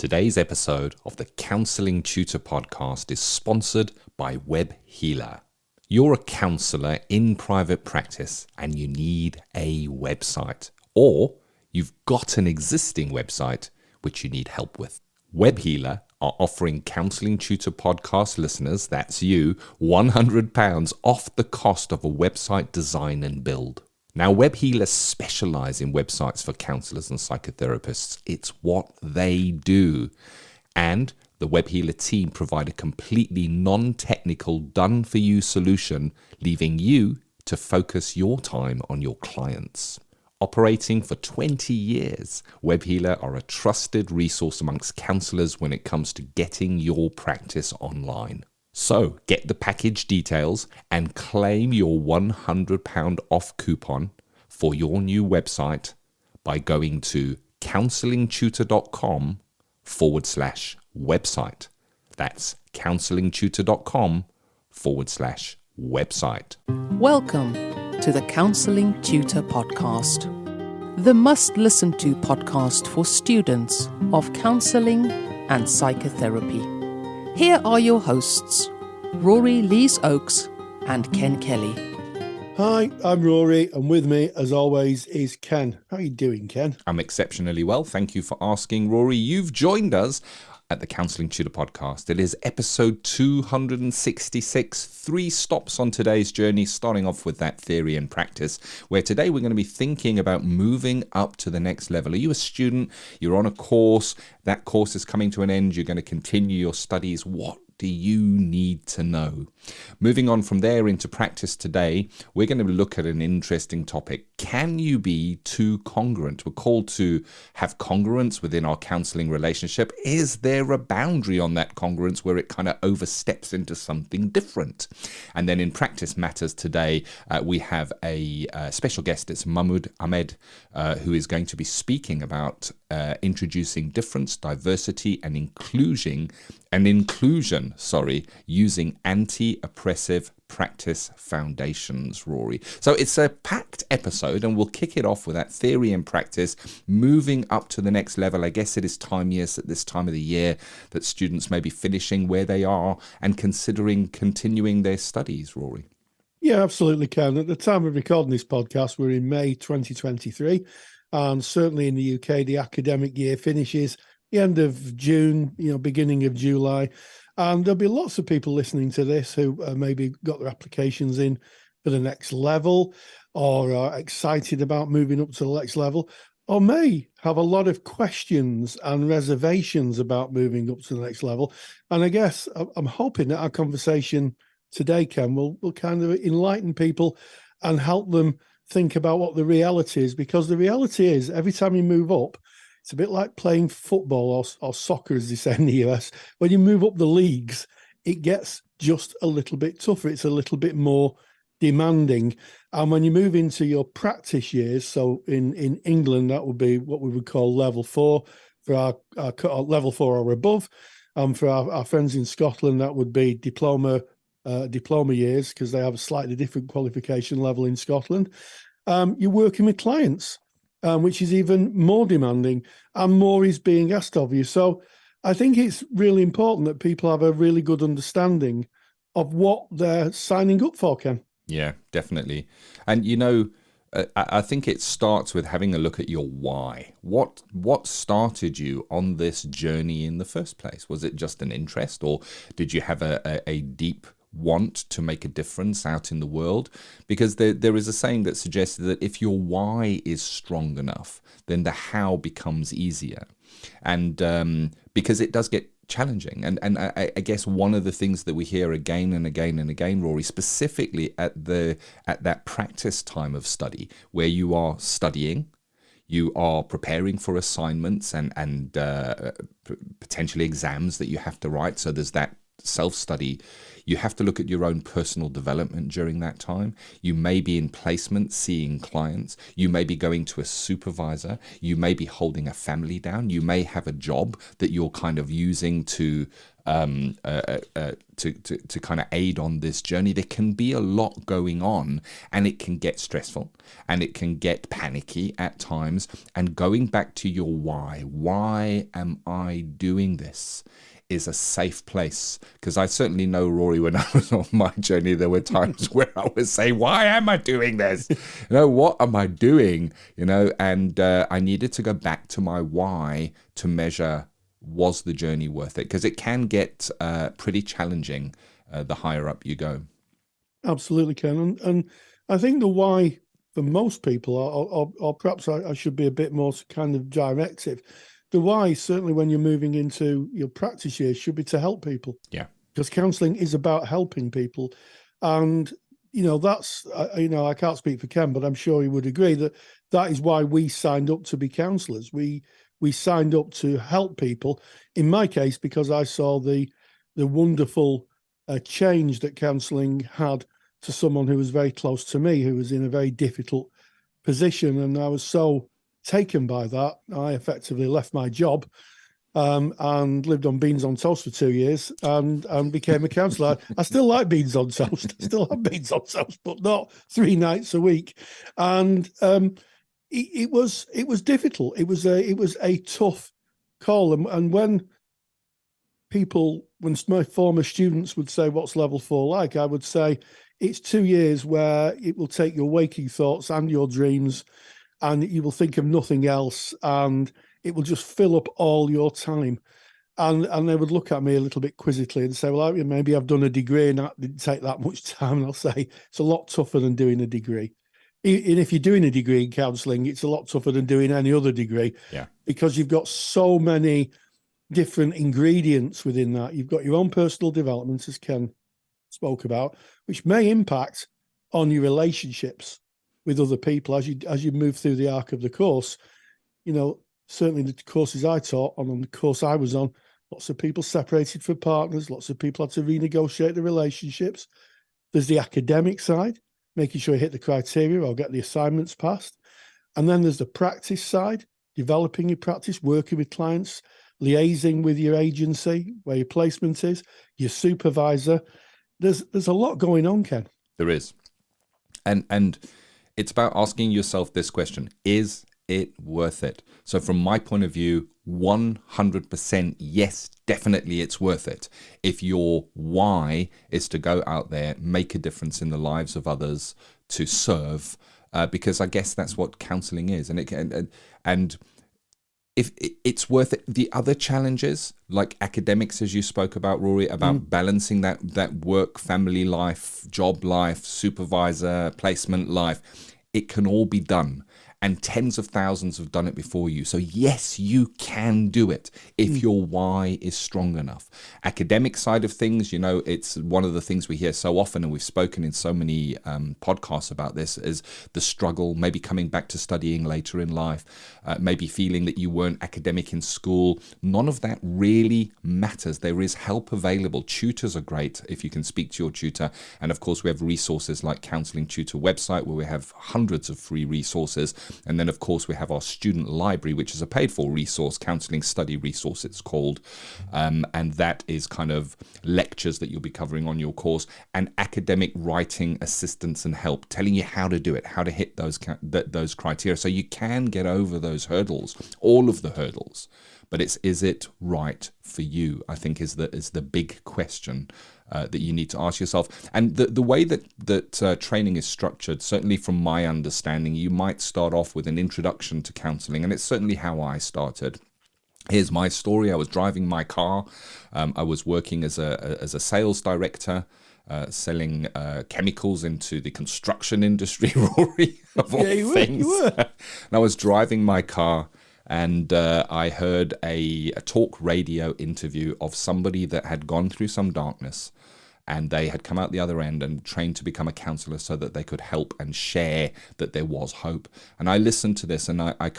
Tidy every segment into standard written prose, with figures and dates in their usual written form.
Today's episode of the Counselling Tutor Podcast is sponsored by Web Healer. You're a counsellor in private practice and you need a website, or you've got an existing website which you need help with. Web Healer are offering Counselling Tutor Podcast listeners, that's you, £100 off the cost of a website design and build. Now, Web Healers specialise in websites for counsellors and psychotherapists. It's what they do. And the Web Healer team provide a completely non-technical, done-for-you solution, leaving you to focus your time on your clients. Operating for 20 years, Web Healer are a trusted resource amongst counsellors when it comes to getting your practice online. So get the package details and claim your £100 off coupon for your new website by going to counsellingtutor.com/website. That's counsellingtutor.com/website. Welcome to the Counselling Tutor Podcast, the must-listen-to podcast for students of counselling and psychotherapy. Here are your hosts, Rory Lees-Oakes and Ken Kelly. Hi, I'm Rory, and with me, as always, is Ken. How are you doing, Ken? I'm exceptionally well. Thank you for asking, Rory. You've joined us at the Counselling Tutor Podcast. It is episode 266, 3 stops on today's journey, starting off with that theory and practice, where today we're going to be thinking about moving up to the next level. Are you a student? You're on a course. That course is coming to an end. You're going to continue your studies. What do you need to know? Moving on from there into practice today, we're going to look at an interesting topic. Can you be too congruent? We're called to have congruence within our counselling relationship. Is there a boundary on that congruence where it kind of oversteps into something different? And then in practice matters today, we have a special guest. It's Mamood Ahmad, who is going to be speaking about introducing difference, diversity, and inclusion, using anti-oppressive practice foundations, Rory. So it's a packed episode, and we'll kick it off with that theory and practice, moving up to the next level. I guess it is years at this time of the year that students may be finishing where they are and considering continuing their studies, Rory. Yeah, absolutely, Ken. At the time of recording this podcast, we're in May 2023, and certainly in the UK, the academic year finishes the end of June, beginning of July. And there'll be lots of people listening to this who maybe got their applications in for the next level, or are excited about moving up to the next level, or may have a lot of questions and reservations about moving up to the next level. And I guess I'm hoping that our conversation today, Ken, will kind of enlighten people and help them think about what the reality is, because the reality is every time you move up, it's a bit like playing football or soccer, as they say in the US. When you move up the leagues, it gets just a little bit tougher. It's a little bit more demanding. And when you move into your practice years, so in England, that would be what we would call level 4 for our level 4 or above. For our friends in Scotland, that would be diploma years, because they have a slightly different qualification level in Scotland. You're working with clients, which is even more demanding, and more is being asked of you. So I think it's really important that people have a really good understanding of what they're signing up for, Ken. Yeah, definitely. And, I think it starts with having a look at your why. What started you on this journey in the first place? Was it just an interest, or did you have a deep want to make a difference out in the world? Because there is a saying that suggests that if your why is strong enough, then the how becomes easier. And because it does get challenging. And I guess one of the things that we hear again and again and again, Rory, specifically at that practice time of study, where you are studying, you are preparing for assignments and potentially exams that you have to write. So there's that self-study. You have to look at your own personal development during that time. You may be in placement seeing clients. You may be going to a supervisor. You may be holding a family down. You may have a job that you're kind of using to to kind of aid on this journey. There can be a lot going on, and it can get stressful, and it can get panicky at times. And going back to your why am I doing this, is a safe place. Because I certainly know, Rory, when I was on my journey, there were times where I would say, why am I doing this? What am I doing? And I needed to go back to my why to measure, was the journey worth it? Because it can get pretty challenging the higher up you go. Absolutely, Ken. And I think the why for most people, or perhaps I should be a bit more kind of directive, the why, certainly when you're moving into your practice years, should be to help people. Yeah. Because counselling is about helping people. And, that's, I can't speak for Ken, but I'm sure he would agree that is why we signed up to be counsellors. We signed up to help people. In my case, because I saw the wonderful change that counselling had to someone who was very close to me, who was in a very difficult position. And I was so taken by that, I effectively left my job and lived on beans on toast for 2 years and became a counsellor. I still like beans on toast. I still have beans on toast, but not 3 nights a week. And it was difficult. It was a tough call. And when my former students would say, what's level 4 like? I would say it's 2 years where it will take your waking thoughts and your dreams, and you will think of nothing else, and it will just fill up all your time. And they would look at me a little bit quizzically and say, well, maybe I've done a degree and that didn't take that much time. And I'll say, it's a lot tougher than doing a degree. And if you're doing a degree in counselling, it's a lot tougher than doing any other degree. Yeah. Because you've got so many different ingredients within that. You've got your own personal development, as Ken spoke about, which may impact on your relationships with other people as you move through the arc of the course. Certainly the courses I taught on the course I was on, lots of people separated from partners, lots of people had to renegotiate the relationships. There's the academic side, making sure you hit the criteria or get the assignments passed. And then there's the practice side, developing your practice, working with clients, liaising with your agency, where your placement is, your supervisor. There's a lot going on, Ken. There is. And it's about asking yourself this question: is it worth it? So from my point of view, 100% yes, definitely it's worth it. If your why is to go out there, make a difference in the lives of others, to serve, because I guess that's what counselling is. And if it's worth it, the other challenges like academics, as you spoke about, Rory, about balancing that work, family life, job life, supervisor, placement life, it can all be done. And tens of thousands have done it before you. So yes, you can do it if your why is strong enough. Academic side of things, it's one of the things we hear so often, and we've spoken in so many podcasts about this, is the struggle, maybe coming back to studying later in life, maybe feeling that you weren't academic in school. None of that really matters. There is help available. Tutors are great if you can speak to your tutor. And of course, we have resources like Counselling Tutor website, where we have hundreds of free resources. And then, of course, we have our student library, which is a paid-for resource, Counselling Study Resource it's called. And that is kind of lectures that you'll be covering on your course, and academic writing assistance and help, telling you how to do it, how to hit those criteria. So you can get over those hurdles, all of the hurdles. But is it right for you? I think is the big question that you need to ask yourself. And the way that training is structured, certainly from my understanding, you might start off with an introduction to counselling, and it's certainly how I started. Here's my story. I was driving my car. I was working as a sales director, selling chemicals into the construction industry, Rory, of all things. You were. And I was driving my car, and I heard a talk radio interview of somebody that had gone through some darkness, and they had come out the other end and trained to become a counsellor so that they could help and share that there was hope. And I listened to this, and I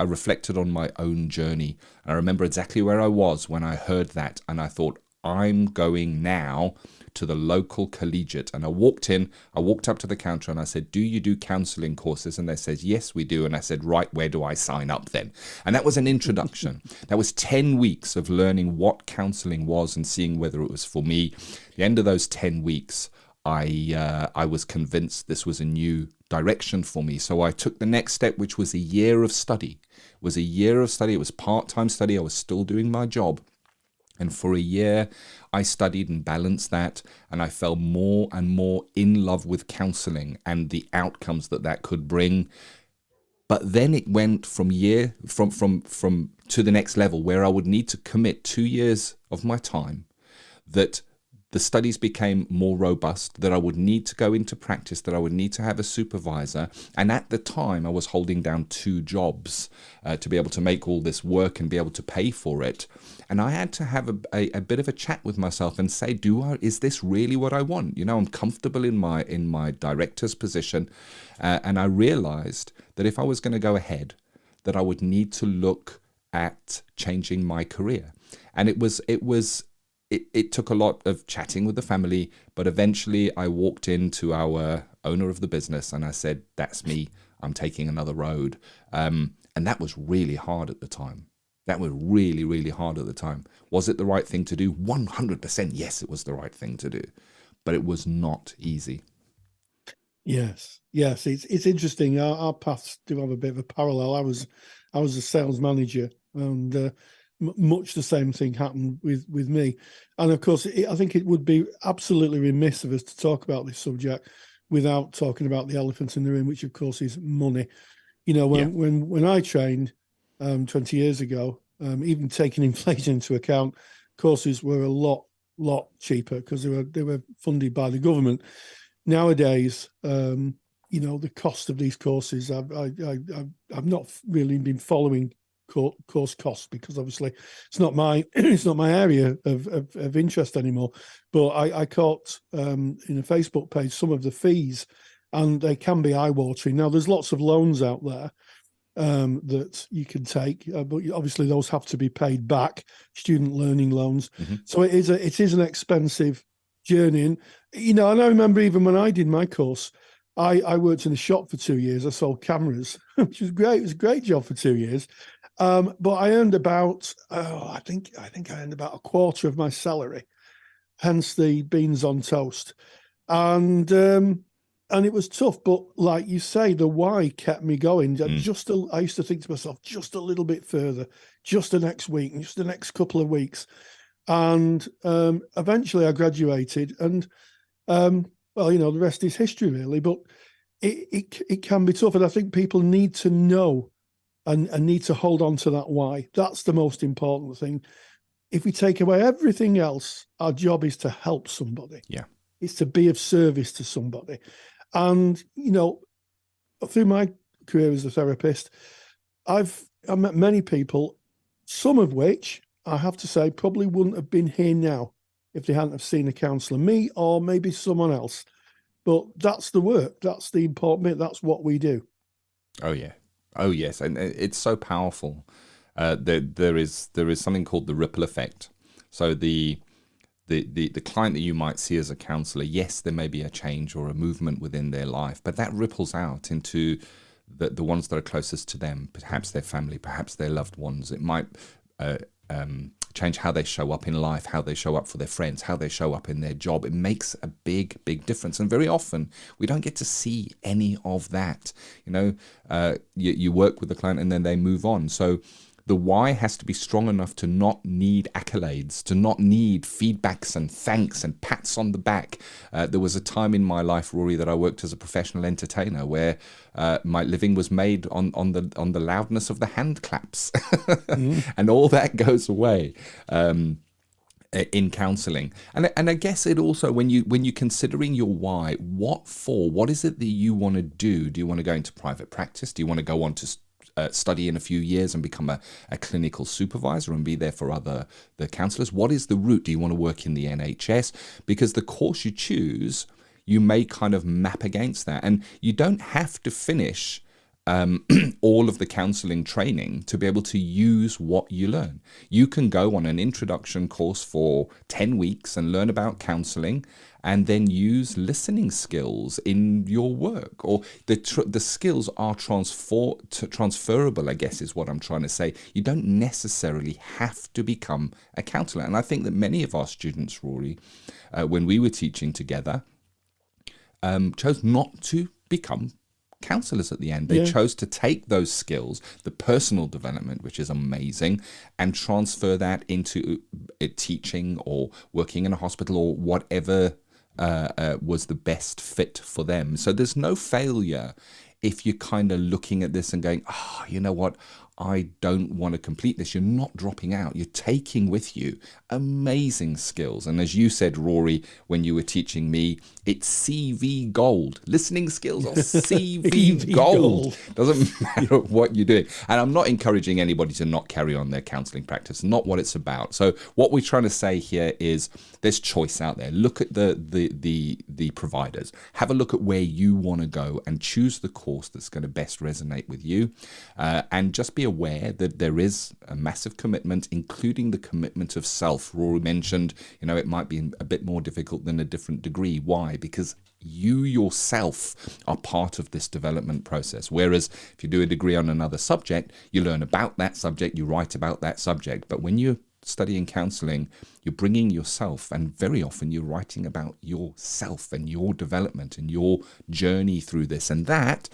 reflected on my own journey. And I remember exactly where I was when I heard that, and I thought, I'm going now to the local collegiate. And I walked up to the counter and I said, do you do counselling courses? And they said, yes, we do. And I said, right, where do I sign up then? And that was an introduction. That was 10 weeks of learning what counselling was and seeing whether it was for me. At the end of those 10 weeks, I was convinced this was a new direction for me. So I took the next step, which was a year of study. It was part-time study. I was still doing my job. And for a year, I studied and balanced that, and I fell more and more in love with counselling and the outcomes that could bring. But then it went from to the next level, where I would need to commit 2 years of my time, that the studies became more robust, that I would need to go into practice, that I would need to have a supervisor. And at the time, I was holding down 2 jobs to be able to make all this work and be able to pay for it. And I had to have a bit of a chat with myself and say, is this really what I want? You know, I'm comfortable in my director's position. And I realized that if I was going to go ahead, that I would need to look at changing my career. And it took a lot of chatting with the family, but eventually I walked into our owner of the business and I said, that's me, I'm taking another road. And that was really hard at the time. That was really, really hard at the time. Was it the right thing to do? 100% yes, it was the right thing to do, but it was not easy. Yes. It's interesting. Our paths do have a bit of a parallel. I was a sales manager, and much the same thing happened with me. And of course, I think it would be absolutely remiss of us to talk about this subject without talking about the elephant in the room, which of course is money. You know, when I trained 20 years ago, even taking inflation into account, courses were a lot cheaper because they were funded by the government. Nowadays, you know, the cost of these courses, I've not really been following course costs, because obviously it's not my area of interest anymore. But I caught in a Facebook page some of the fees, and they can be eye-watering. Now, there's lots of loans out there that you can take, but obviously those have to be paid back, student learning loans. Mm-hmm. So it is an expensive journey. And, you know, and I remember even when I did my course, I worked in a shop for 2 years. I sold cameras, which was great. It was a great job for 2 years. But I earned about, I think I earned about a quarter of my salary, hence the beans on toast. And it was tough, but like you say, the why kept me going. I used to think to myself, just a little bit further, just the next week, just the next couple of weeks. And eventually I graduated, and well, you know, the rest is history really, but it can be tough. And I think people need to know and need to hold on to that why. That's the most important thing. If we take away everything else, our job is to help somebody. Yeah. It's to be of service to somebody. And, you know, through my career as a therapist, I've met many people, some of which I have to say probably wouldn't have been here now if they hadn't have seen a counsellor, me or maybe someone else. But that's the work. That's the important bit. That's what we do. Oh, yeah. Oh, yes. And it's so powerful. There is something called the ripple effect. So the client that you might see as a counsellor, yes, there may be a change or a movement within their life, but that ripples out into the ones that are closest to them, perhaps their family, perhaps their loved ones. It might change how they show up in life, how they show up for their friends, how they show up in their job. It makes a big difference. And very often we don't get to see any of that. You know, you work with the client and then they move on. So the why has to be strong enough to not need accolades, to not need feedbacks and thanks and pats on the back. There was a time in my life, Rory, that I worked as a professional entertainer where my living was made on the loudness of the hand claps. And all that goes away in counselling. And I guess it also, when you're considering your why, what is it that you want to do? Do you want to go into private practice? Do you want to go on to study in a few years and become a clinical supervisor and be there for the counsellors? What is the route? Do you want to work in the NHS? Because the course you choose, you may kind of map against that. And you don't have to finish all of the counselling training to be able to use what you learn. You can go on an introduction course for 10 weeks and learn about counselling, and then use listening skills in your work. Or the skills are transferable, I guess is what I'm trying to say. You don't necessarily have to become a counsellor. And I think that many of our students, Rory, when we were teaching together, chose not to become counsellors at the end. They chose to take those skills, the personal development, which is amazing, and transfer that into teaching or working in a hospital or whatever was the best fit for them. So there's no failure if you're kind of looking at this and going, you know what, I don't want to complete this. You're not dropping out. You're taking with you amazing skills. And as you said, Rory, when you were teaching me, it's CV gold. Listening skills are CV gold. Doesn't matter what you're doing. And I'm not encouraging anybody to not carry on their counselling practice. Not what it's about. So what we're trying to say here is there's choice out there. Look at the providers. Have a look at where you want to go and choose the course that's going to best resonate with you. And just be aware that there is a massive commitment, including the commitment of self. Rory mentioned, it might be a bit more difficult than a different degree. Why? Because you yourself are part of this development process. Whereas if you do a degree on another subject, you learn about that subject, you write about that subject. But when you're studying counselling, you're bringing yourself, and very often you're writing about yourself and your development and your journey through this. And that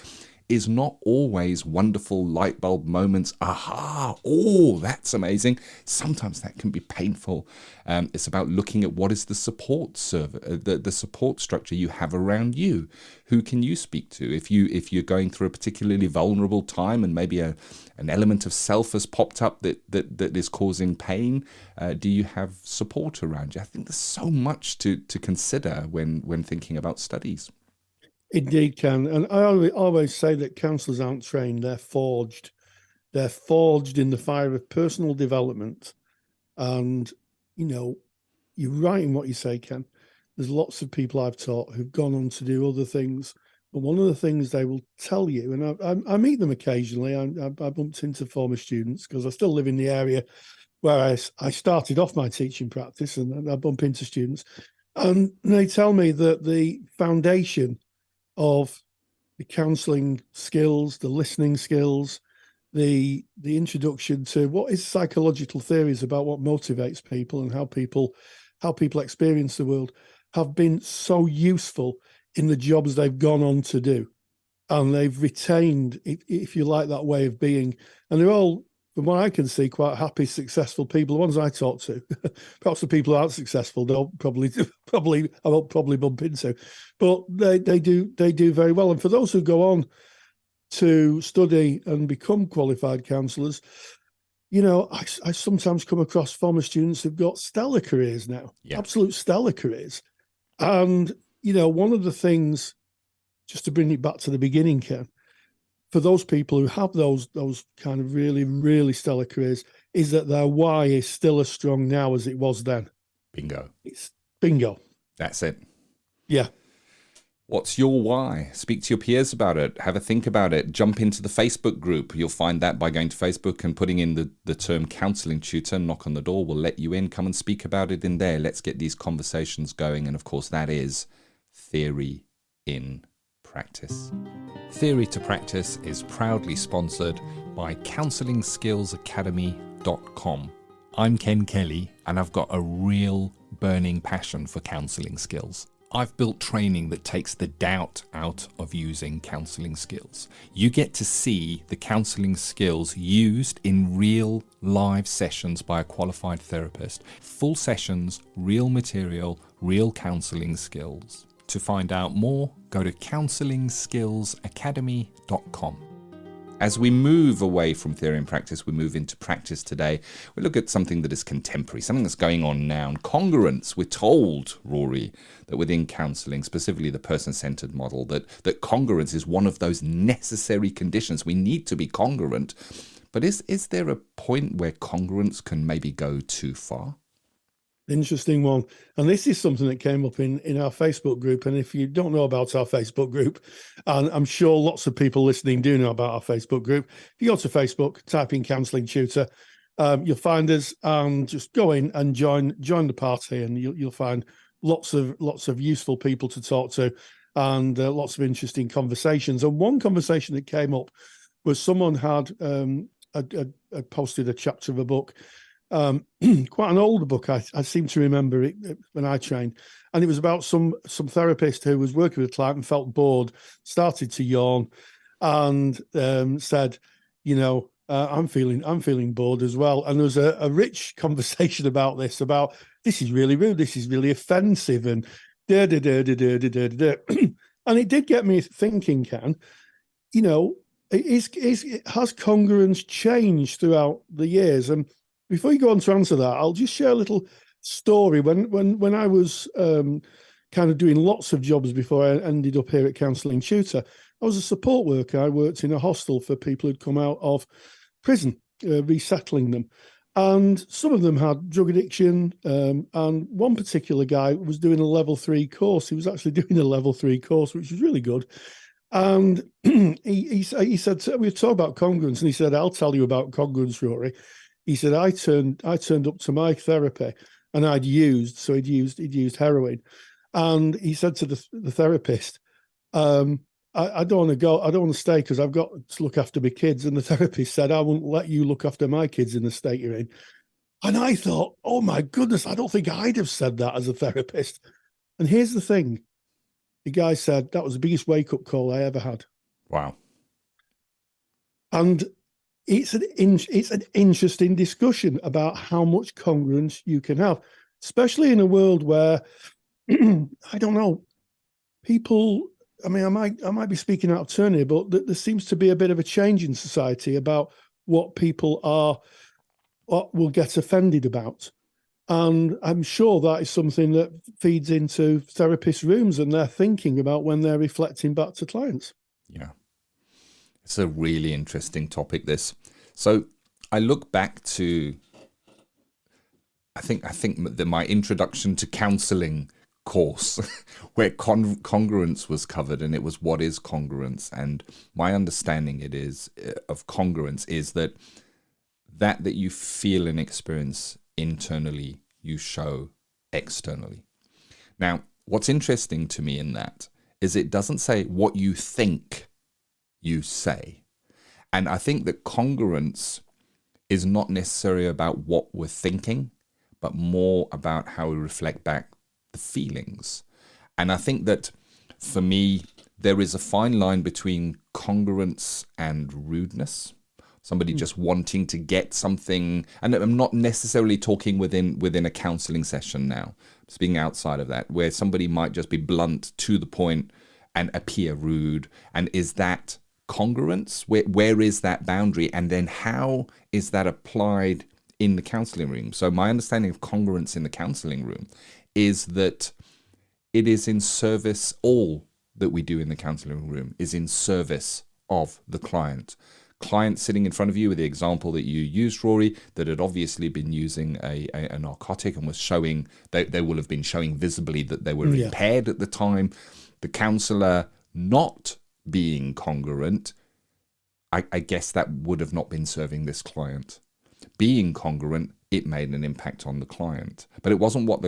is not always wonderful light bulb moments. Aha, oh, that's amazing. Sometimes that can be painful. It's about looking at what is the support the support structure you have around you. Who can you speak to if you're going through a particularly vulnerable time and maybe an element of self has popped up that is causing pain? Do you have support around you? I think there's so much to consider when thinking about studies. Indeed, Ken. And I always say that counsellors aren't trained, they're forged. They're forged in the fire of personal development. And, you're right in what you say, Ken. There's lots of people I've taught who've gone on to do other things. But one of the things they will tell you, and I meet them occasionally, I bumped into former students because I still live in the area where I started off my teaching practice, and I bump into students. And they tell me that the foundation of the counselling skills, the listening skills, the introduction to what is psychological theories about what motivates people and how people experience the world have been so useful in the jobs they've gone on to do. And they've retained, if you like, that way of being. And they're all, from what I can see, quite happy, successful people. The ones I talk to, perhaps the people who aren't successful, I won't probably bump into, but they do very well. And for those who go on to study and become qualified counsellors, I sometimes come across former students who've got stellar careers now, absolute stellar careers. And one of the things, just to bring it back to the beginning, Ken, for those people who have those kind of really, really stellar careers, is that their why is still as strong now as it was then. Bingo. It's bingo. That's it. Yeah. What's your why? Speak to your peers about it. Have a think about it. Jump into the Facebook group. You'll find that by going to Facebook and putting in the term counselling tutor. Knock on the door. We'll let you in. Come and speak about it in there. Let's get these conversations going. And of course, that is theory in practice. Theory to Practice is proudly sponsored by CounselingSkillsAcademy.com. I'm Ken Kelly, and I've got a real burning passion for counselling skills. I've built training that takes the doubt out of using counselling skills. You get to see the counselling skills used in real live sessions by a qualified therapist. Full sessions, real material, real counselling skills. To find out more, go to CounselingSkillsAcademy.com. As we move away from theory and practice, we move into practice today. We look at something that is contemporary, something that's going on now. And congruence, we're told, Rory, that within counselling, specifically the person-centered model, that congruence is one of those necessary conditions. We need to be congruent. But is there a point where congruence can maybe go too far? Interesting one. And this is something that came up in our Facebook group. And if you don't know about our Facebook group, and I'm sure lots of people listening do know about our Facebook group, if you go to Facebook, type in Counselling Tutor, you'll find us, and just go in and join the party, and you'll find lots of useful people to talk to, and lots of interesting conversations. And one conversation that came up was someone had posted a chapter of a book, quite an older book. I seem to remember it when I trained, and it was about some therapist who was working with a client and felt bored, started to yawn, and said, I'm feeling bored as well. And there was a rich conversation about this is really rude, this is really offensive, and da da da da da da da da. And it did get me thinking, Ken, has congruence changed throughout the years? And before you go on to answer that, I'll just share a little story. When I was kind of doing lots of jobs before I ended up here at Counselling Tutor, I was a support worker. I worked in a hostel for people who'd come out of prison, resettling them. And some of them had drug addiction. And one particular guy was doing a level 3 course. He was actually doing a level 3 course, which was really good. And he said, we talked about congruence, and he said, I'll tell you about congruence, Rory. He said, I turned up to my therapy, and he'd used heroin. And he said to the therapist, I don't want to go, I don't want to stay because I've got to look after my kids. And the therapist said, I won't let you look after my kids in the state you're in. And I thought, oh my goodness, I don't think I'd have said that as a therapist. And here's the thing. The guy said, that was the biggest wake-up call I ever had. Wow. And it's an interesting discussion about how much congruence you can have, especially in a world where, I don't know, people, I mean, I might be speaking out of turn here, but there seems to be a bit of a change in society about what people will get offended about. And I'm sure that is something that feeds into therapists' rooms and their thinking about when they're reflecting back to clients. Yeah. It's a really interesting topic, this. So I look back to, I think that my introduction to counselling course where congruence was covered, and it was what is congruence. And my understanding of congruence is that you feel and experience internally, you show externally. Now, what's interesting to me in that is it doesn't say what you think you say. And I think that congruence is not necessarily about what we're thinking, but more about how we reflect back the feelings. And I think that for me, there is a fine line between congruence and rudeness. Somebody just wanting to get something, and I'm not necessarily talking within a counselling session now, speaking outside of that, where somebody might just be blunt to the point and appear rude. And is that congruence? Where is that boundary? And then how is that applied in the counselling room? So my understanding of congruence in the counselling room is that it is in service, all that we do in the counselling room is in service of the client. Client sitting in front of you with the example that you used, Rory, that had obviously been using a narcotic and was showing, they will have been showing visibly that they were impaired at the time. The counsellor not being congruent, I guess that would have not been serving this client. Being congruent, it made an impact on the client. But it wasn't what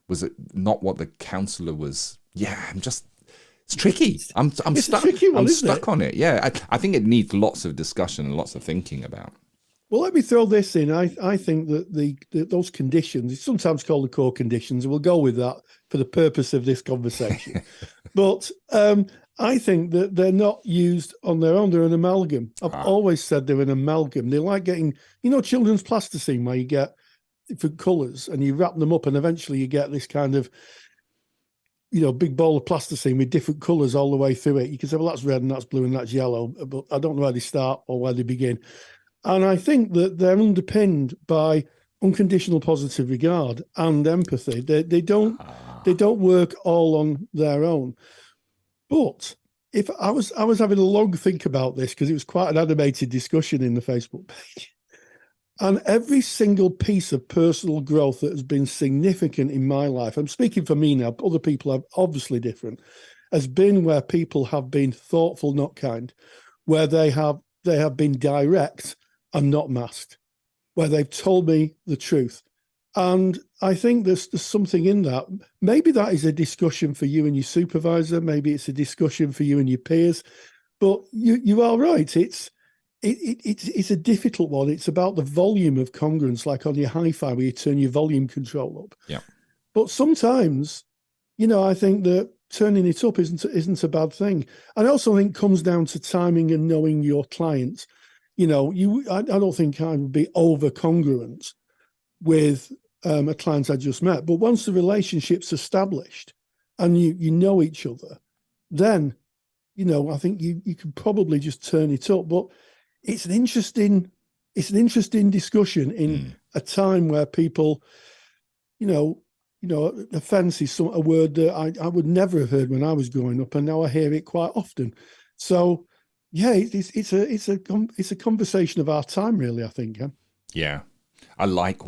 was it not what the counsellor was. Yeah, it's tricky. I'm stuck. I'm stuck on it. Yeah, I think it needs lots of discussion and lots of thinking about. Well, let me throw this in. I think that those conditions, it's sometimes called the core conditions, and we'll go with that for the purpose of this conversation. But I think that they're not used on their own. They're an amalgam. I've always said they're an amalgam. They're like getting, children's plasticine, where you get different colours and you wrap them up, and eventually you get this kind of, big bowl of plasticine with different colours all the way through it. You can say, well, that's red and that's blue and that's yellow, but I don't know where they start or where they begin. And I think that they're underpinned by unconditional positive regard and empathy. They don't work all on their own. But if I was having a long think about this, because it was quite an animated discussion in the Facebook page, And every single piece of personal growth that has been significant in my life, I'm speaking for me now, other people are obviously different, has been where people have been thoughtful, not kind, where they have been direct and not masked, where they've told me the truth. And I think there's something in that. Maybe that is a discussion for you and your supervisor. Maybe it's a discussion for you and your peers. But you are right. It's a difficult one. It's about the volume of congruence, like on your hi-fi where you turn your volume control up. Yeah. But sometimes, I think that turning it up isn't a bad thing. And I also think it comes down to timing and knowing your client. I don't think I would be over congruent with a client I just met. But once the relationship's established and you know each other, then, I think you can probably just turn it up. But it's an interesting discussion in a time where people, offense is a word that I would never have heard when I was growing up, and now I hear it quite often. So, yeah, it's a conversation of our time, really, I think. Yeah, I like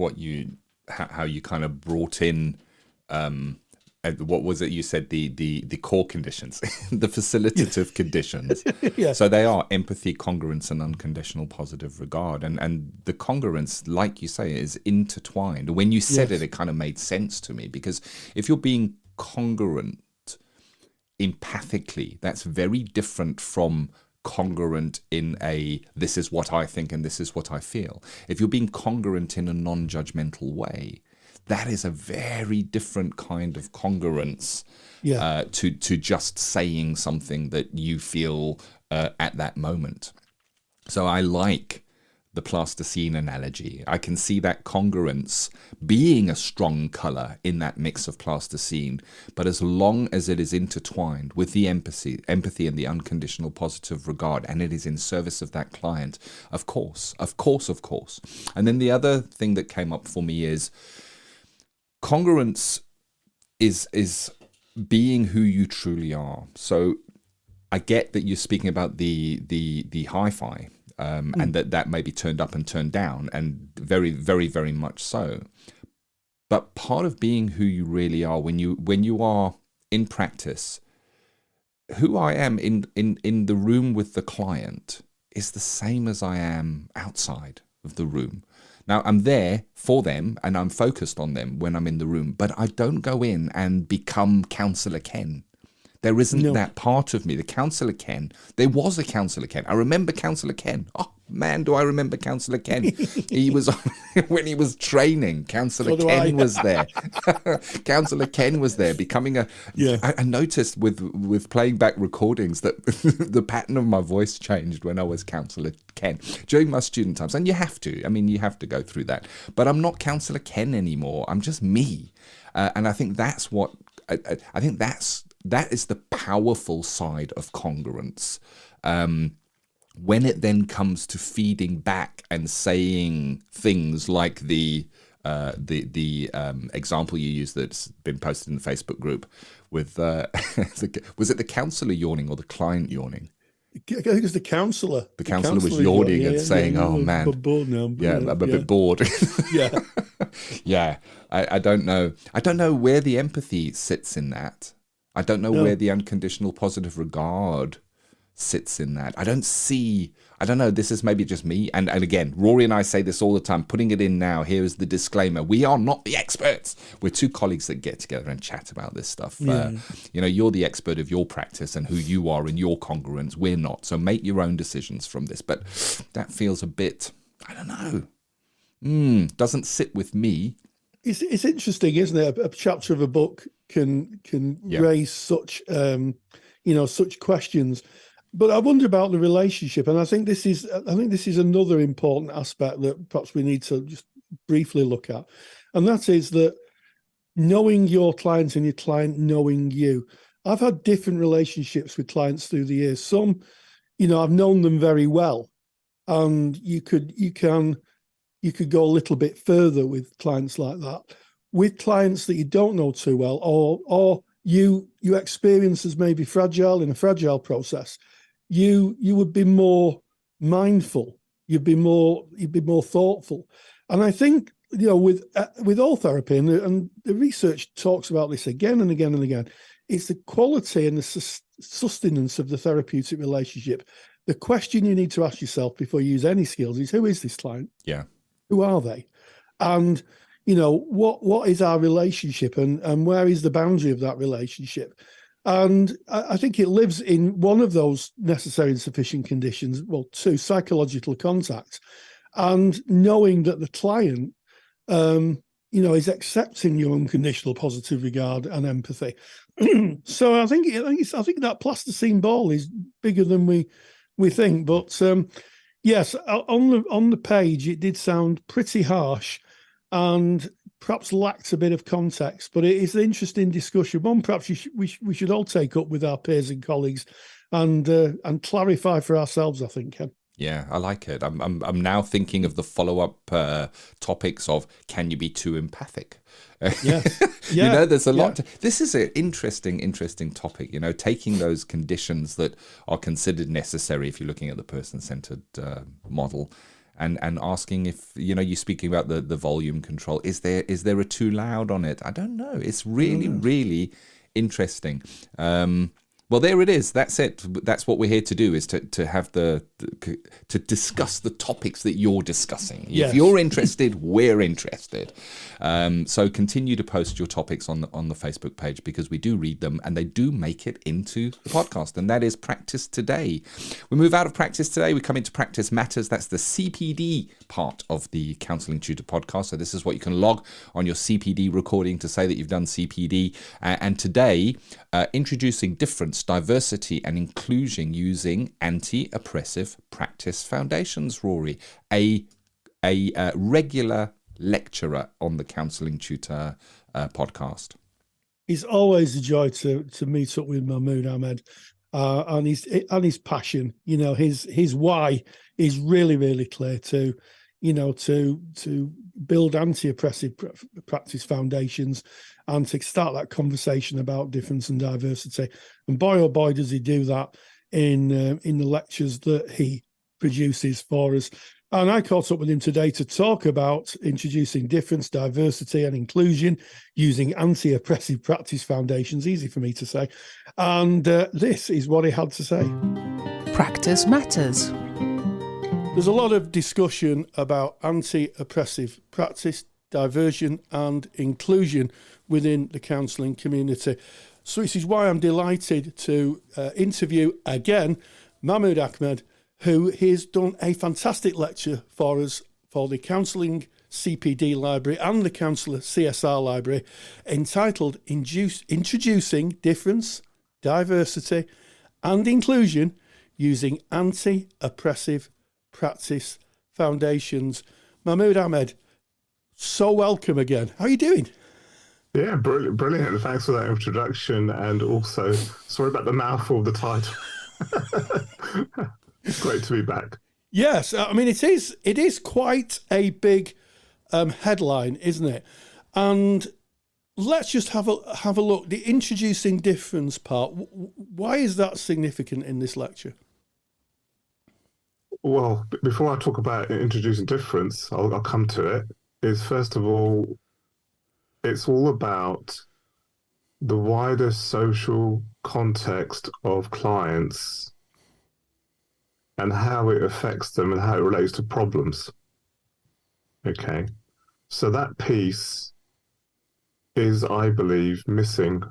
how you kind of brought in. What was it you said? The core conditions, the facilitative conditions. Yeah. So they are empathy, congruence, and unconditional positive regard. And the congruence, like you say, is intertwined. When you said it kind of made sense to me, because if you're being congruent empathically, that's very different from congruent in this is what I think and this is what I feel. If you're being congruent in a non-judgmental way, that is a very different kind of congruence to just saying something that you feel at that moment. So I like the plasticine analogy. I can see that congruence being a strong color in that mix of plasticine, but as long as it is intertwined with the empathy and the unconditional positive regard, and it is in service of that client, of course. And then the other thing that came up for me is congruence is being who you truly are. So I get that you're speaking about the hi-fi, and that may be turned up and turned down, and very, very, very much so. But part of being who you really are, when you are in practice, who I am in the room with the client is the same as I am outside of the room. Now, I'm there for them and I'm focused on them when I'm in the room, but I don't go in and become Counsellor Ken. There isn't that part of me. The Counsellor Ken, there was a Counsellor Ken. I remember Counsellor Ken. Oh, man, do I remember Counsellor Ken. He was, when he was training, Counsellor Ken was there. Counsellor Ken was there becoming I noticed with playing back recordings that the pattern of my voice changed when I was Counsellor Ken during my student times. And you have to. I mean, you have to go through that. But I'm not Counsellor Ken anymore. I'm just me. And I think that's what, I think that is the powerful side of congruence. When it then comes to feeding back and saying things like the example you used that's been posted in the Facebook group with was it the counsellor yawning or the client yawning? I think it's the counsellor. The counsellor was yawning and saying, "Oh man, I'm bored now." I'm a bit bored." Yeah, yeah. I don't know. I don't know where the empathy sits in that. I don't know where the unconditional positive regard sits in that. I don't know, this is maybe just me. And again, Rory and I say this all the time, putting it in now. Here is the disclaimer. We are not the experts. We're two colleagues that get together and chat about this stuff. Yeah. You're the expert of your practice and who you are and your congruence. We're not. So make your own decisions from this. But that feels a bit, I don't know, doesn't sit with me. It's interesting, isn't it? A chapter of a book can raise such such questions. But I wonder about the relationship, and I think this is another important aspect that perhaps we need to just briefly look at, and that is that knowing your client and your client knowing you. I've had different relationships with clients through the years. Some, I've known them very well, and you could go a little bit further with clients like that. With clients that you don't know too well, or you experience as maybe fragile in a fragile process, you would be more mindful. you'd be more thoughtful. And I think, with all therapy, and the research talks about this again and again and again, it's the quality and the sustenance of the therapeutic relationship. The question you need to ask yourself before you use any skills is, who is this client? Yeah. Who are they? And, what is our relationship, and where is the boundary of that relationship? And I think it lives in one of those necessary and sufficient conditions, well, two, psychological contact, and knowing that the client, is accepting your unconditional positive regard and empathy. So I think that plasticine ball is bigger than we think. But yes, on the page it did sound pretty harsh, and perhaps lacked a bit of context. But it is an interesting discussion. One perhaps we should all take up with our peers and colleagues, and clarify for ourselves, I think, Ken. Yeah, I like it. I'm now thinking of the follow-up topics of, can you be too empathic? Yes. Yeah. There's a lot. This is an interesting topic. Taking those conditions that are considered necessary if you're looking at the person-centered model, and asking if you're speaking about the volume control. Is there a too loud on it? I don't know. It's really interesting. Well, there it is. That's it. That's what we're here to do, is to have to discuss the topics that you're discussing. Yes. If you're interested, we're interested. So continue to post your topics on the Facebook page, because we do read them and they do make it into the podcast. And that is Practice Today. We move out of Practice Today. We come into Practice Matters. That's the CPD part of the Counselling Tutor Podcast. So this is what you can log on your CPD recording to say that you've done CPD. And today, introducing difference, diversity and inclusion using anti-oppressive practice foundations. Rory, a regular lecturer on the Counselling Tutor podcast. It's always a joy to meet up with Mamood Ahmad, and his passion. His why is really, really clear to build anti-oppressive practice foundations, and to start that conversation about difference and diversity. And boy, oh boy, does he do that in the lectures that he produces for us. And I caught up with him today to talk about introducing difference, diversity and inclusion using anti-oppressive practice foundations. Easy for me to say. And this is what he had to say. Practice matters. There's a lot of discussion about anti-oppressive practice, diversion and inclusion within the counselling community. So this is why I'm delighted to interview again Mamood Ahmad, who has done a fantastic lecture for us for the Counselling CPD Library and the Counsellor CSR Library, entitled Introducing Difference, Diversity and Inclusion Using Anti-Oppressive Practice Foundations. Mamood Ahmad, so welcome again. How are you doing? Yeah, brilliant. Thanks for that introduction, and also sorry about the mouthful of the title. It's great to be back. Yes, I mean it is quite a big headline, isn't it? And let's just have a look. The introducing difference part. Why is that significant in this lecture? Well, before I talk about introducing difference, I'll come to it. Is first of all, it's all about the wider social context of clients and how it affects them and how it relates to problems. Okay. So that piece is, I believe, missing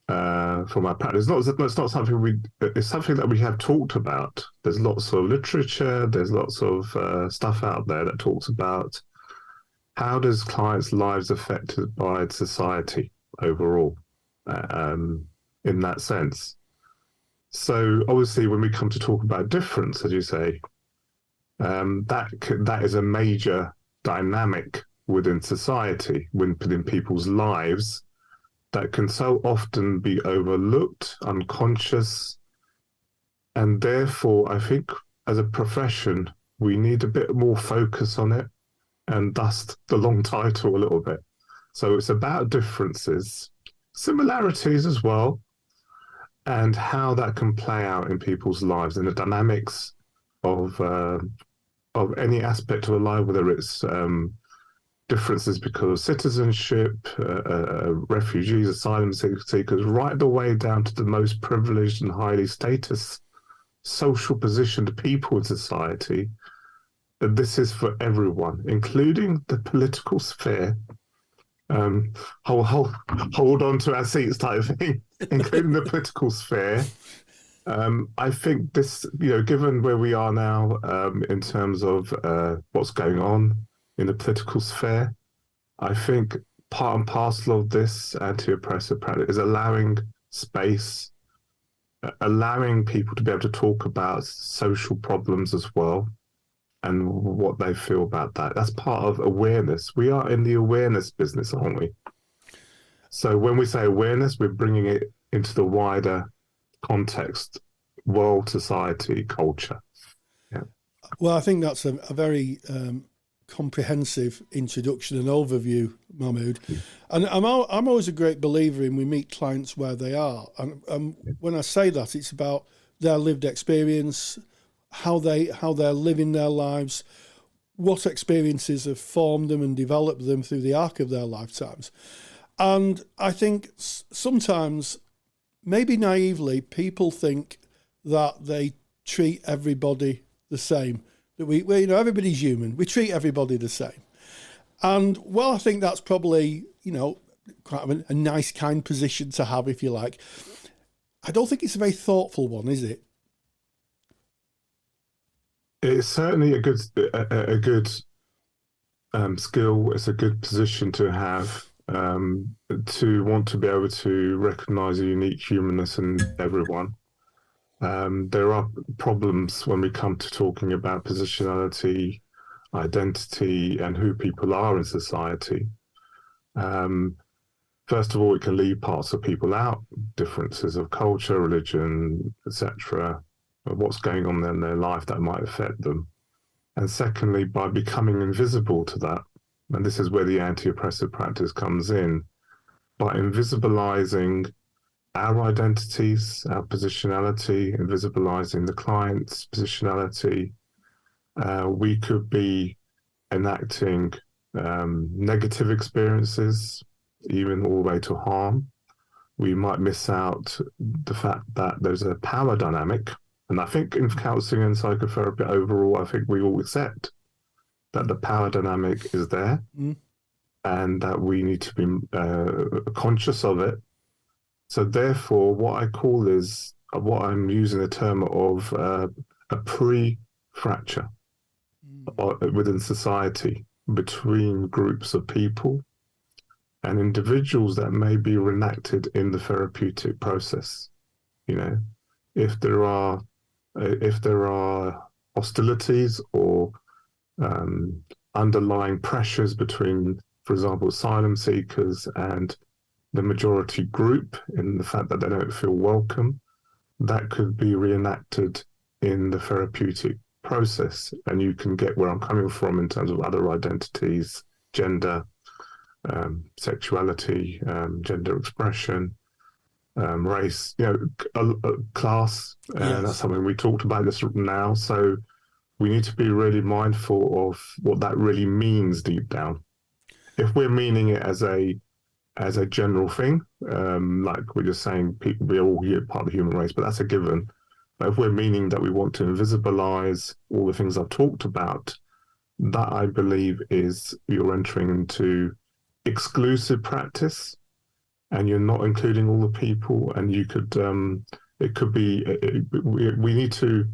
from our practice. It's not something it's something that we have talked about. There's lots of literature, there's lots of stuff out there that talks about how does clients' lives affected by society overall, in that sense. So obviously, when we come to talk about difference, as you say, that is a major dynamic within society, within people's lives, that can so often be overlooked, unconscious, and therefore, I think as a profession, we need a bit more focus on it, and thus the long title a little bit. So it's about differences, similarities as well, and how that can play out in people's lives and the dynamics of of any aspect of a life, whether it's differences because of citizenship, refugees, asylum seekers, right the way down to the most privileged and highly status social positioned people in society. This is for everyone, including the political sphere. Hold on to our seats type of thing, including the political sphere. I think this, given where we are now in terms of what's going on in the political sphere, I think part and parcel of this anti-oppressive practice is allowing space, allowing people to be able to talk about social problems as well and what they feel about that. That's part of awareness. We are in the awareness business, aren't we? So when we say awareness, we're bringing it into the wider context, world, society, culture. Yeah. Well, I think that's a very comprehensive introduction and overview, Mamood. And I'm always a great believer in we meet clients where they are. And when I say that, it's about their lived experience, how they're living their lives, what experiences have formed them and developed them through the arc of their lifetimes. And I think sometimes, maybe naively, people think that they treat everybody the same. That we everybody's human. We treat everybody the same. And I think that's probably, quite a nice, kind position to have, if you like. I don't think it's a very thoughtful one, is it? It's certainly a good skill. It's a good position to have, to want to be able to recognise the unique humanness in everyone. There are problems when we come to talking about positionality, identity, and who people are in society. First of all, it can leave parts of people out, differences of culture, religion, etc., what's going on in their life that might affect them. And secondly, by becoming invisible to that, and this is where the anti-oppressive practice comes in, by invisibilizing our identities, our positionality, invisibilizing the client's positionality, we could be enacting negative experiences, even all the way to harm. We might miss out the fact that there's a power dynamic. And I think in counselling and psychotherapy overall, I think we all accept that the power dynamic is there and that we need to be conscious of it. So therefore, what I call is, what I'm using the term of a pre-fracture within society between groups of people and individuals that may be reenacted in the therapeutic process. If there are hostilities or underlying pressures between, for example, asylum seekers and the majority group in the fact that they don't feel welcome, that could be reenacted in the therapeutic process. And you can get where I'm coming from in terms of other identities, gender, sexuality, gender expression, race, class. Yes. That's something we talked about this now. So we need to be really mindful of what that really means deep down. If we're meaning it as a general thing, like we're just saying people, we're all part of the human race, but that's a given. But if we're meaning that we want to invisibilize all the things I've talked about, that I believe is you're entering into exclusive practice and you're not including all the people, and you could, it could be, we need to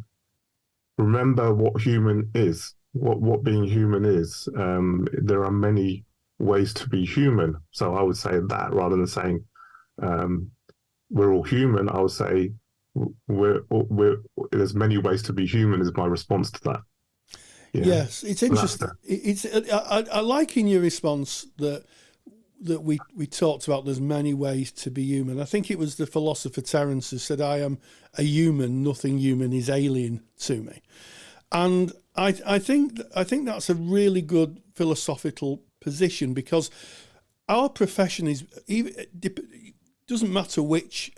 remember what human is, what being human is. There are many ways to be human. So I would say that rather than saying we're all human, I would say there's many ways to be human is my response to that. Yeah. Yes, it's interesting. I like in your response that we talked about there's many ways to be human. I think it was the philosopher Terence who said, I am a human, nothing human is alien to me. And I think that's a really good philosophical position, because our profession is, it doesn't matter which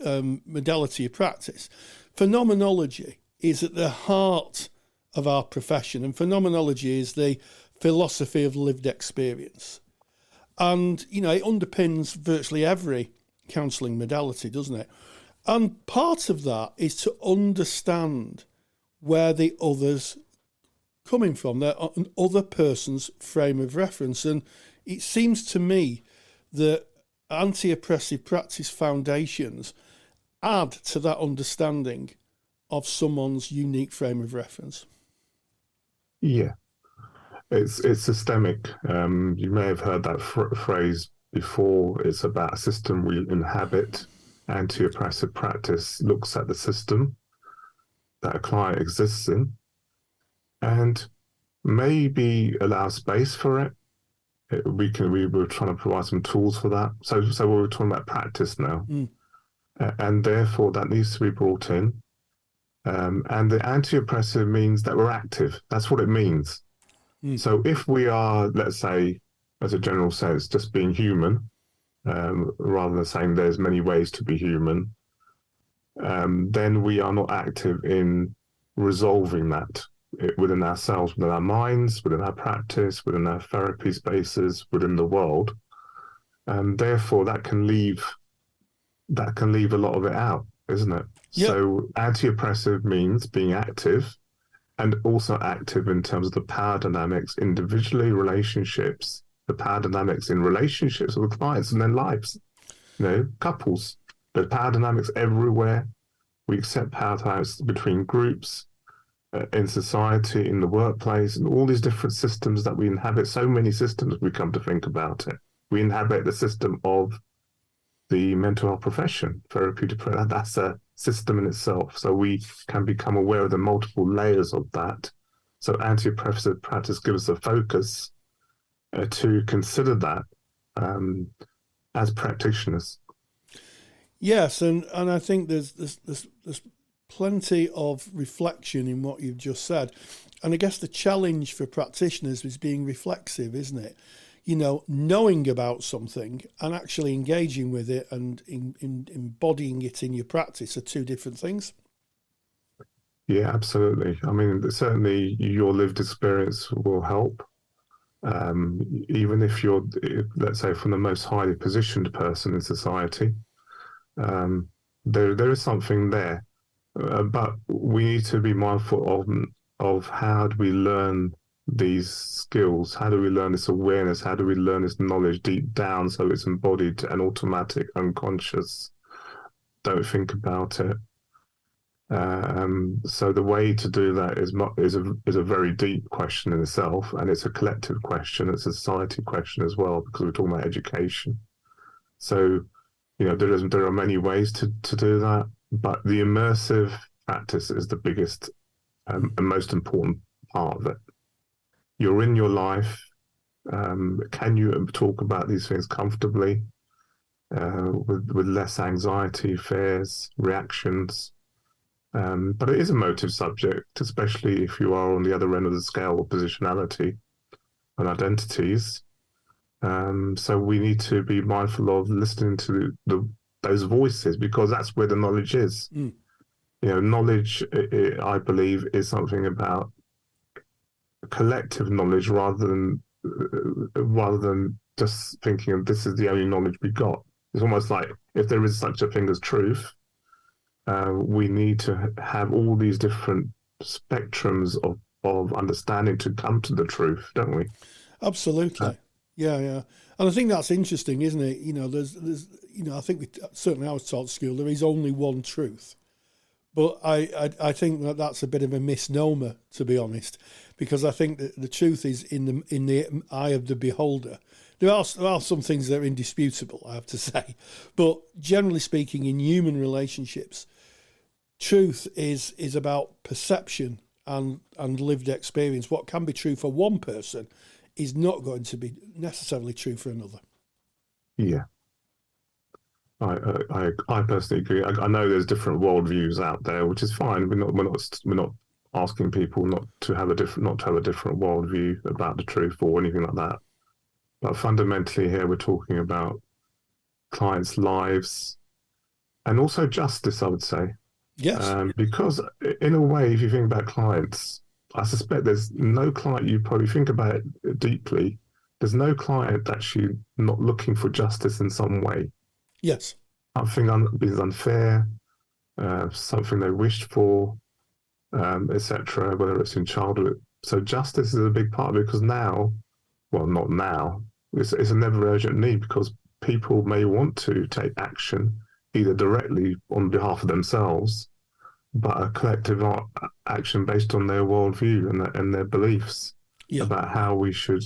modality you practice, phenomenology is at the heart of our profession, and phenomenology is the philosophy of lived experience. And, you know, it underpins virtually every counselling modality, doesn't it? And part of that is to understand where the other's coming from, their other person's frame of reference. And it seems to me that anti-oppressive practice foundations add to that understanding of someone's unique frame of reference. Yeah, it's systemic. You may have heard that phrase before. It's about a system we inhabit. Anti-oppressive practice looks at the system that a client exists in and maybe allow space for it. We were trying to provide some tools for that. So we're talking about practice now. And therefore that needs to be brought in. And the anti-oppressive means that we're active. That's what it means. So if we are, let's say, as a general sense, just being human, rather than saying there's many ways to be human, then we are not active in resolving that within ourselves, within our minds, within our practice, within our therapy spaces, within the world. And therefore that can leave a lot of it out, isn't it? Yep. So anti-oppressive means being active, and also active in terms of the power dynamics individually, relationships, the power dynamics in relationships with clients and their lives, you know, couples. There's power dynamics everywhere. We accept power dynamics between groups, in society, in the workplace, and all these different systems that we inhabit. So many systems, we come to think about it. We inhabit the system of the mental health profession, therapeutic profession. That's a system in itself. So we can become aware of the multiple layers of that. So anti-oppressive practice gives us a focus to consider that as practitioners. Yes, and I think there's plenty of reflection in what you've just said. And I guess the challenge for practitioners is being reflexive, isn't it? You know, knowing about something and actually engaging with it and embodying it in your practice are two different things. Yeah, absolutely. I mean, certainly your lived experience will help. Even if you're, let's say, from the most highly positioned person in society, there is something there. But we need to be mindful of how do we learn these skills? How do we learn this awareness? How do we learn this knowledge deep down so it's embodied and automatic, unconscious? Don't think about it. So the way to do that is a very deep question in itself, and it's a collective question. It's a society question as well, because we're talking about education. So, you know, there are many ways to do that, but the immersive practice is the biggest and most important part of it. You're in your life. Can you talk about these things comfortably, with less anxiety, fears, reactions? But it is a motive subject, especially if you are on the other end of the scale of positionality and identities. So we need to be mindful of listening to those voices, because that's where the knowledge is. You know, knowledge, I believe, is something about collective knowledge rather than just thinking of this is the only knowledge we got. It's almost like if there is such a thing as truth, we need to have all these different spectrums of understanding to come to the truth, don't we? Absolutely. Yeah. And I think that's interesting, isn't it? You know, there's you know, I think certainly I was taught at school, there is only one truth. But I think that's a bit of a misnomer, to be honest, because I think that the truth is in the eye of the beholder. There are some things that are indisputable, I have to say, but generally speaking, in human relationships, truth is about perception and lived experience. What can be true for one person is not going to be necessarily true for another. Yeah. I personally agree. I know there's different worldviews out there, which is fine. We're not asking people not to have a different worldview about the truth or anything like that. But fundamentally, here we're talking about clients' lives and also justice, I would say. Yes. Because in a way, if you think about clients I suspect there's no client, you probably think about it deeply, there's no client actually not looking for justice in some way. Yes. Something is unfair, something they wished for, etc., whether it's in childhood. So justice is a big part of it, because now, well, not now, it's a never urgent need, because people may want to take action either directly on behalf of themselves, but a collective action based on their worldview and their beliefs about how we should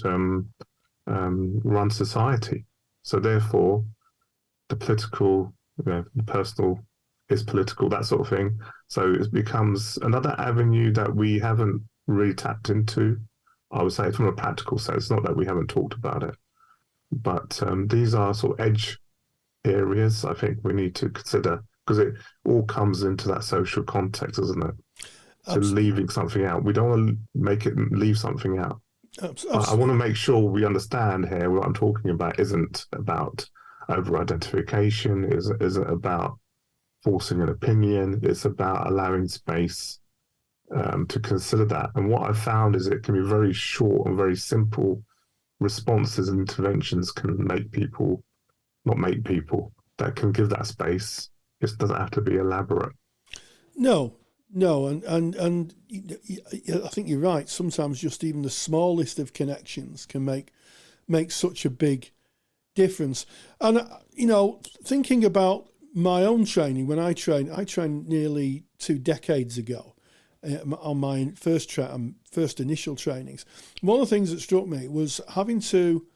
run society. So therefore, the political, the personal is political, that sort of thing. So it becomes another avenue that we haven't really tapped into. I would say from a practical sense, it's not that we haven't talked about it, but these are sort of edge areas I think we need to consider, because it all comes into that social context, doesn't it? So leaving something out. We don't want to make it leave something out. I want to make sure we understand here what I'm talking about isn't about over-identification, isn't about forcing an opinion. It's about allowing space to consider that. And what I've found is it can be very short and very simple responses and interventions can that can give that space. It doesn't have to be elaborate. No, and I think you're right. Sometimes just even the smallest of connections can make such a big difference. And thinking about my own training, when I trained nearly 2 decades ago on my first initial trainings. One of the things that struck me was having to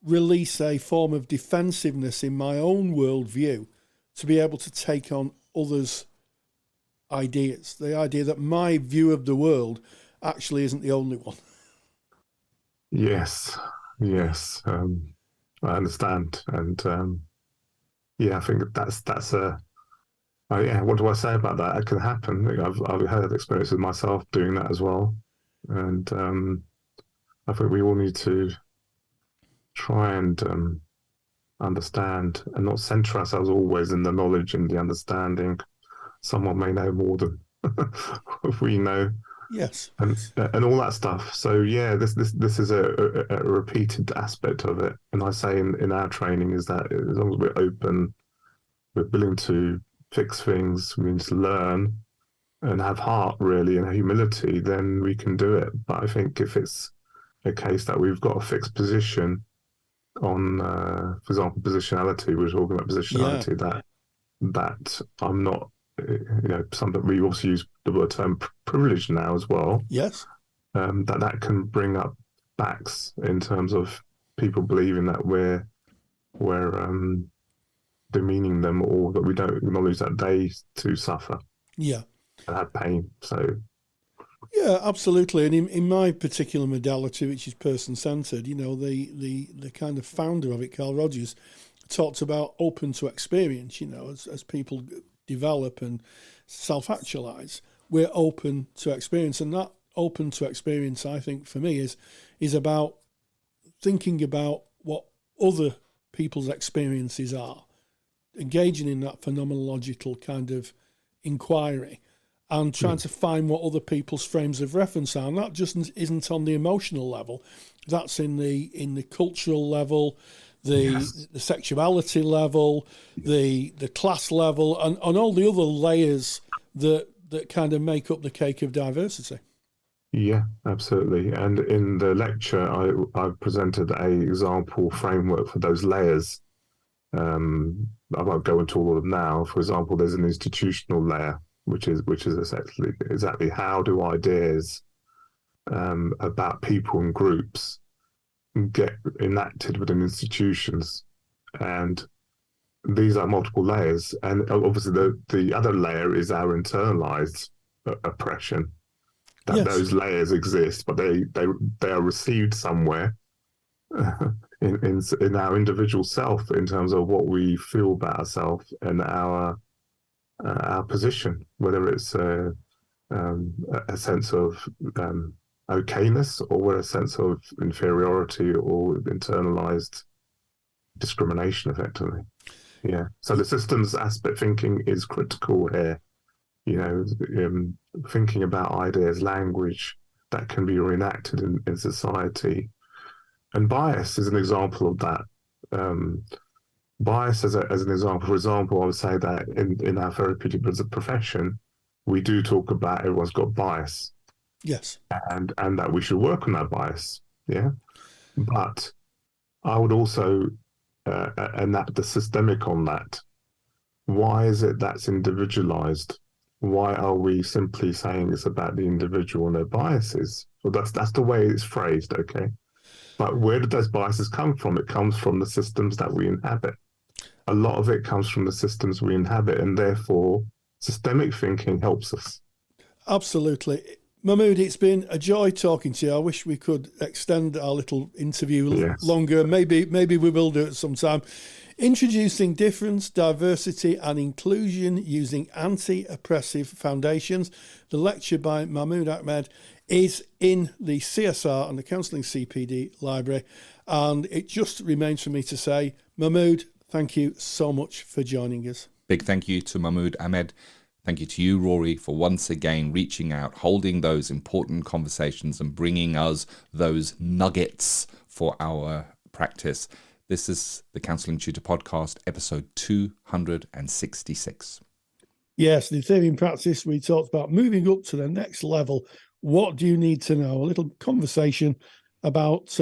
release a form of defensiveness in my own worldview to be able to take on others' ideas. The idea that my view of the world actually isn't the only one. Yes. I understand. And I think that's a... what do I say about that? It can happen. I've had experiences myself doing that as well. And I think we all need to try and understand and not center ourselves always in the knowledge and the understanding. Someone may know more than we know. Yes. And all that stuff. So this is a repeated aspect of it. And I say in our training is that as long as we're open, we're willing to fix things, we need to learn and have heart really and humility, then we can do it. But I think if it's a case that we've got a fixed position on, for example, positionality, we're talking about positionality, that I'm not, something we also use the word term privilege now as well. Yes. That can bring up backs in terms of people believing that we're demeaning them, or that we don't acknowledge that they too suffer. Yeah. And have pain. So. Yeah, absolutely. And in my particular modality, which is person-centered, the kind of founder of it, Carl Rogers, talked about open to experience. As people develop and self-actualize, we're open to experience, and that open to experience, I think, for me, is about thinking about what other people's experiences are, engaging in that phenomenological kind of inquiry, and trying to find what other people's frames of reference are. And that just isn't on the emotional level. That's in the cultural level, the sexuality level, the class level, and all the other layers that kind of make up the cake of diversity. Yeah, absolutely. And in the lecture, I presented an example framework for those layers. I won't go into all of them now. For example, there's an institutional layer, which is exactly how do ideas about people and groups get enacted within institutions, and these are multiple layers. And obviously, the other layer is our internalized oppression. That those layers exist, but they are received somewhere in our individual self in terms of what we feel about ourselves and our position, whether it's a sense of okayness or a sense of inferiority or internalized discrimination, effectively. Yeah. So the systems aspect thinking is critical here. Thinking about ideas, language, that can be reenacted in society. And bias is an example of that. Bias as an example. For example, I would say that in our therapeutic profession, we do talk about everyone's got bias. Yes. And that we should work on that bias. Yeah. But I would also enact the systemic on that. Why is it that's individualized? Why are we simply saying it's about the individual and their biases? Well, that's the way it's phrased, okay? But where do those biases come from? It comes from the systems that we inhabit. A lot of it comes from the systems we inhabit, and therefore systemic thinking helps us. Absolutely. Mamood, it's been a joy talking to you. I wish we could extend our little interview longer. Maybe we will do it sometime. Introducing difference, diversity and inclusion using anti-oppressive foundations. The lecture by Mamood Ahmad is in the CSR and the Counselling CPD library. And it just remains for me to say, Mamood, thank you so much for joining us. Big thank you to Mamood Ahmad. Thank you to you, Rory, for once again reaching out, holding those important conversations and bringing us those nuggets for our practice. This is the Counselling Tutor Podcast, episode 266. Yes, the theme in practice, we talked about moving up to the next level. What do you need to know? A little conversation about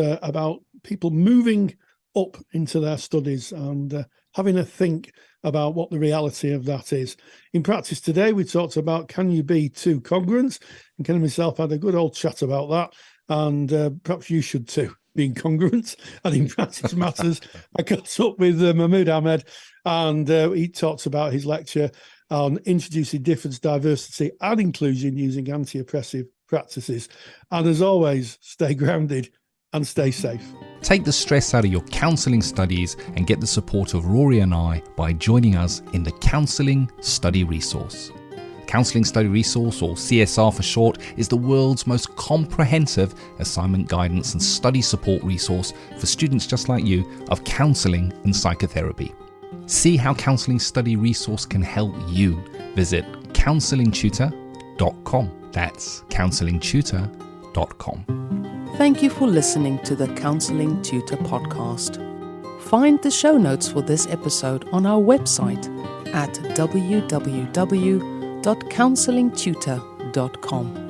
people moving up into their studies and having a think about what the reality of that is. In practice today, we talked about, can you be too congruent? And Ken and myself had a good old chat about that. And perhaps you should too, being congruent and in practice matters. I got up with Mamood Ahmad, and he talks about his lecture on introducing difference, diversity and inclusion using anti-oppressive practices. And as always, stay grounded and stay safe. Take the stress out of your counselling studies and get the support of Rory and I by joining us in the Counselling Study Resource. Counselling Study Resource, or CSR for short, is the world's most comprehensive assignment guidance and study support resource for students just like you of counselling and psychotherapy. See how Counselling Study Resource can help you. Visit counsellingtutor.com. That's counsellingtutor.com. Thank you for listening to the Counselling Tutor Podcast. Find the show notes for this episode on our website at www.counsellingtutor.com.